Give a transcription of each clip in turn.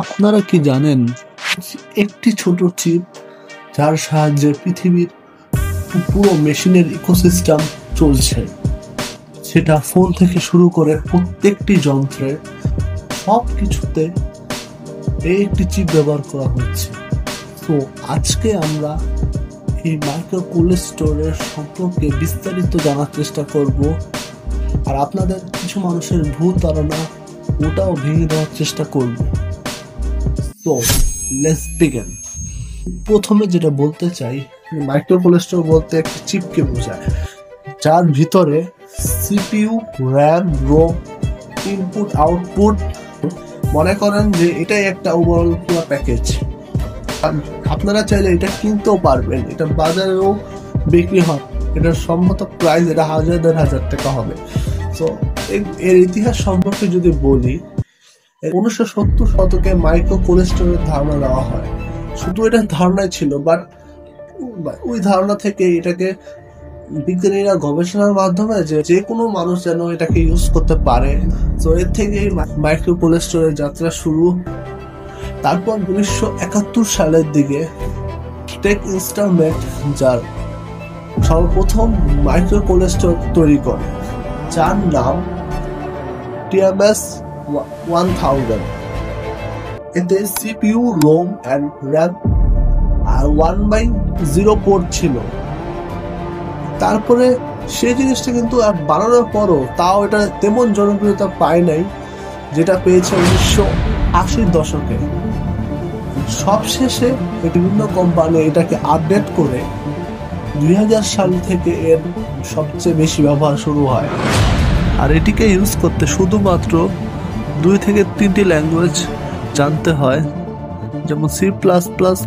আপনারা কি জানেন একটি ছোট চিপ যার সাহায্যে পৃথিবীর পুরো মেশিনের ইকোসিস্টেম চলছে, সেটা ফোন থেকে শুরু করে প্রত্যেকটি যন্ত্রে সব কিছুতে এই একটি চিপ ব্যবহার করা হচ্ছে। তো আজকে আমরা এই মাইক্রো কোল্ড স্টোরের সম্পর্কে বিস্তারিত জানার চেষ্টা করব, আর আপনাদের কিছু মানুষের ভুল ধারণা ওটাও ভেঙে দেওয়ার চেষ্টা করব। তো লেটস বিগিন। প্রথমে যেটা বলতে চাই, মাইক্রো কোল্ড স্টোর বলতে একটি চিপকে বোঝায় যার ভিতরে CPU, RAM, ROM, input output, মনে করেন যে এটাই একটা ওভারঅল পুরো প্যাকেজ। আপনারা চাইলে এটা কিনতেও পারবেন, এটা বাজারেও বিক্রি হয়, এটার সম্মত প্রাইস এটা 1000-1500 টাকা হবে। তো এর ইতিহাস সম্পর্কে যদি বলি, 1970 শতকে মাইক্রো কোল্ড স্টোরের ধারণা দেওয়া হয়। শুধু এটা ধারণাই ছিল, বাট ওই ধারণা থেকে এটাকে বিজ্ঞানীরা গবেষণার মাধ্যমে যে কোনো মানুষ যেন এটাকে ইউজ করতে পারে, তো এর থেকেই মাইক্রো কোল্ড স্টোরের যাত্রা শুরু। তারপর 1971 সালের দিকে টেক ইনস্ট্রুমেন্ট যার সর্বপ্রথম মাইক্রো কোল্ড স্টোর তৈরি করে, যার নাম TMS 1000। এতে সিপিইউ, রোম এন্ড র্যাম আর 1/0 পোর্ট ছিল। তারপরে সেই জিনিসটা কিন্তু আর বানানোর পরও তাও এটা তেমন জনপ্রিয়তা পায় নাই যেটা পেয়েছে 1980-র দশকে। সবশেষে বিভিন্ন কোম্পানি এটাকে আপডেট করে 2000 সাল থেকে এর সবচেয়ে বেশি ব্যবহার শুরু হয়। আর এটিকে ইউজ করতে শুধুমাত্র 2 থেকে 3টি ল্যাঙ্গুয়েজ জানতে হয়, যেমন C++,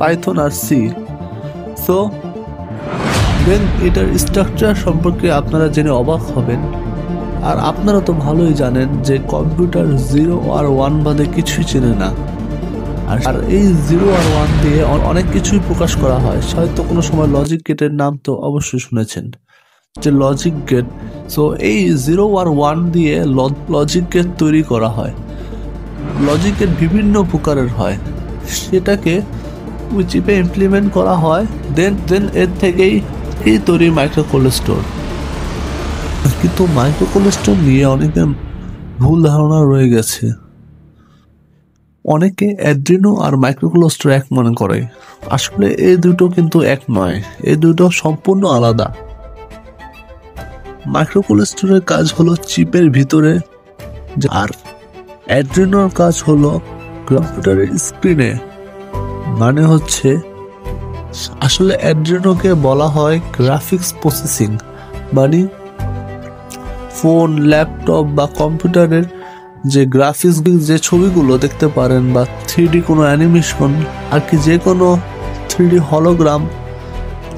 পাইথন আর সি। সো দেন এটার স্ট্রাকচার সম্পর্কে আপনারা জেনে অবাক হবেন। আর আপনারা তো ভালোই জানেন যে কম্পিউটার 0 আর 1 বাদে কিছুই চেনে না, আর এই 0 আর 1 দিয়ে অনেক কিছুই প্রকাশ করা হয়। হয়তো কোনো সময় লজিক গেটের নাম তো অবশ্যই শুনেছেন, যে লজিক গেট। সো এই 0 আর 1 দিয়ে লজিক গেট তৈরি করা হয়। লজিক গেট বিভিন্ন প্রকারের হয়, সেটাকে ওই চিপে ইমপ্লিমেন্ট করা হয়। দেন এর থেকেই তৈরি মাইক্রো কোল্ড স্টোর। কিন্তু মাইক্রো কোল্ড স্টোর নিয়ে অনেকের ভুল ধারণা রয়ে গেছে। অনেকে অ্যাড্রিনো আর মাইক্রো কোল্ড স্টোর এক মনে করে, আসলে এই দুটো কিন্তু এক নয়, এই দুটো সম্পূর্ণ আলাদা। মাইক্রো কোল্ড স্টোরের কাজ হলো চিপের ভিতরে, আর অ্যাড্রিনোর কাজ হলো কম্পিউটারের স্ক্রিনে। মানে হচ্ছে আসলে অ্যাড্রিনোকে বলা হয় গ্রাফিক্স প্রসেসিং, মানে ফোন, ল্যাপটপ বা কম্পিউটারের যে গ্রাফিক্স, যে ছবিগুলো দেখতে পারেন, বা 3D কোনো অ্যানিমেশন, আর কি যে কোনো 3D হলোগ্রাম,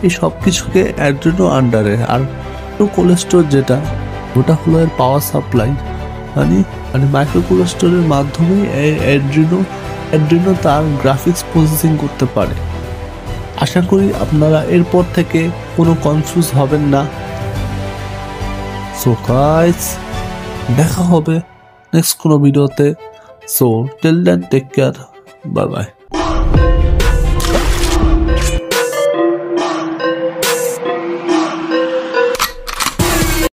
এই সব কিছুকে অ্যাড্রিনো আন্ডারে। আর কোল্ড স্টোর যেটা, ওটা হলো এর পাওয়ার সাপ্লাই। মানে মাইক্রো কোল্ড স্টোরের মাধ্যমে এই অ্যাড্রিনো তার গ্রাফিক্স প্রসেসিং করতে পারে। আশা করি আপনারা এরপর থেকে কোনো কনফিউজ হবেন না। সো গাইস, দেখা হবে নেক্সট কোনো ভিডিওতে। So till then, take care, bye by.